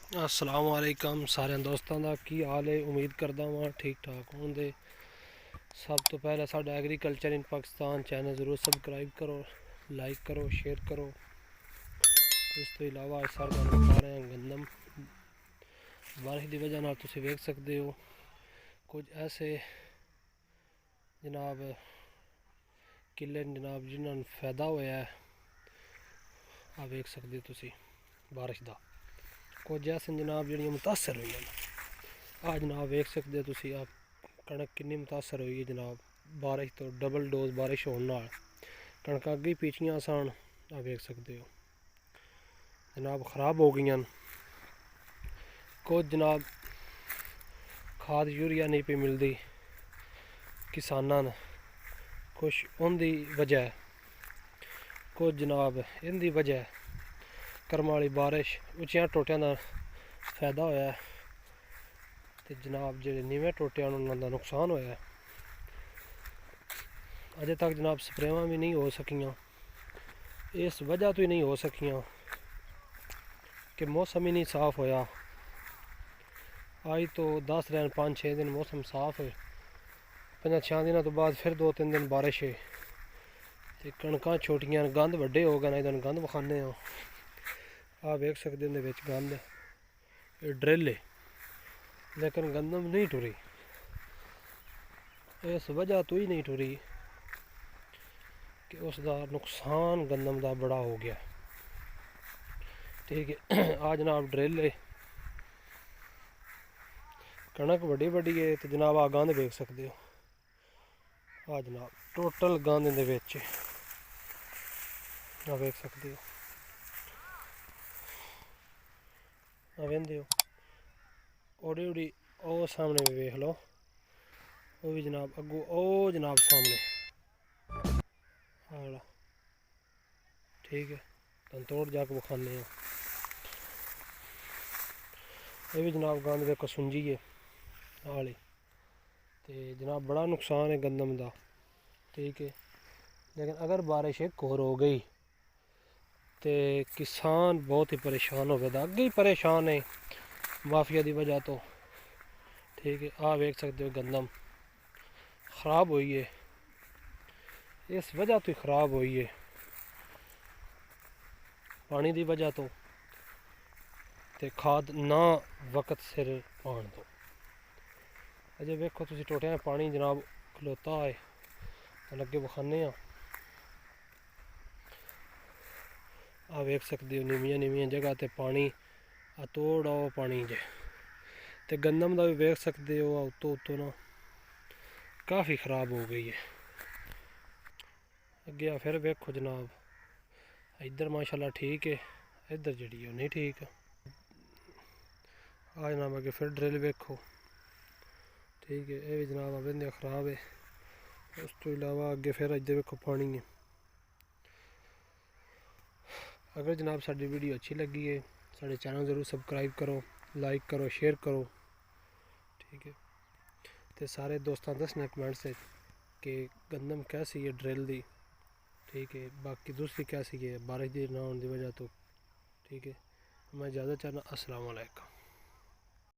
अस्सलाम वालेकुम सारे दोस्तों का की हाल है। उम्मीद करता हाँ ठीक ठाक होंगे। सब तो पहले साडा एग्रीकल्चर इन पाकिस्तान चैनल ज़रूर सबसक्राइब करो, लाइक करो, शेयर करो। इस तो इलावा सर बता रहे हैं गंदम बारिश की वजह तुम वेख सकते हो कुछ ऐसे जनाब किले जनाब जिन्होंने फायदा होया है। आ वेख सकते हो तुसी बारिश का कुछ ऐसे जनाब जड़ियाँ मुतासर हुई हैं। आ जनाब वेख सकते हो तुसी आप कणक कितनी मुतासर हुई है जनाब बारिश तो डबल डोज बारिश होने नाल कणक अगे पीछियां सन। आ वेख सकते हो जनाब खराब हो गई। कुछ जनाब खाद यूरिया नहीं पे मिलती किसानां ने, कुछ उनकी वजह कुछ जनाब इनकी वजह करम वाली बारिश उचिया टोटियां का फायदा होया ते जनाब जो नीवें टोटियां उन्होंने नुकसान होया। अजे तक जनाब स्प्रेवां भी नहीं हो सकियां। इस वजह तो ही नहीं हो सकियां कि मौसम ही नहीं साफ होया। आज तो 10 दिन 5-6 दिन मौसम साफ है, 5-6 दिनों तो बाद फिर 2-3 दिन बारिश है ते कणकां छोटियां गंद वड्डे हो गए। इधर गंद विखाने आ वेख सकते हैं विच गंद ये ड्रिल है लेकिन गंदम नहीं टुरी। इस वजह तो ही नहीं टुरी कि उसका नुकसान गंदम का बड़ा हो गया। ठीक है आ जनाब ड्रिल है कणक वड्डी वड्डी है तो जनाब आ गंद वेख सकते हो। आ जनाब टोटल गंद इहदे विच आ वेख सकते हो। आ वेंदे हो ओड़ी ओड़ी ओ सामने भी वेख लो वो भी जनाब अगू ओ जनाब सामने आला ठीक है तुम तोड़ जाके विखाने। ये भी जनाब गंद वेखो सुंजी है आली ते जनाब बड़ा नुकसान है गंदम का। ठीक है लेकिन अगर बारिश एक और हो गई तो किसान बहुत ही परेशान होगा। अगे ही परेशान है माफिया की वजह तो। ठीक है आ वेख सकते हो गंदम खराब हुई है इस वजह तो खराब हुई है पानी की वजह तो ते खाद ना वक्त सिर पान दो। अजे वेखो तुसी टोटियां पानी जनाब खलोता है अगे विखाने आ वेख सकते हो नीवियां नीवियां जगह ते पानी तोड़ आओ पानी जे ते गंदम का भी वेख सकते हो उत्तों उत्तों ना काफ़ी ख़राब हो गई है। अगे फिर वेखो जनाब इधर माशाल्लाह ठीक है इधर जड़ी है नहीं ठीक। आ जनाब अगे फिर ड्रिल वेखो ठीक है ये भी जनाब अवेंदे ख़राब है। उस तो इलावा अगे फिर इधर वेखो पानी है। अगर जनाब साडी वीडियो अच्छी लगी है साडे चैनल ज़रूर सबसक्राइब करो, लाइक करो, शेयर करो। ठीक है तो सारे दोस्तों दसना कमेंट से कि गंदम कैसी है ड्रिल दी। ठीक है बाकी दूसरी कैसी है बारिश की ना होने की वजह तो। ठीक है मैं ज़्यादा चाहना। अस्सलाम वालेकुम।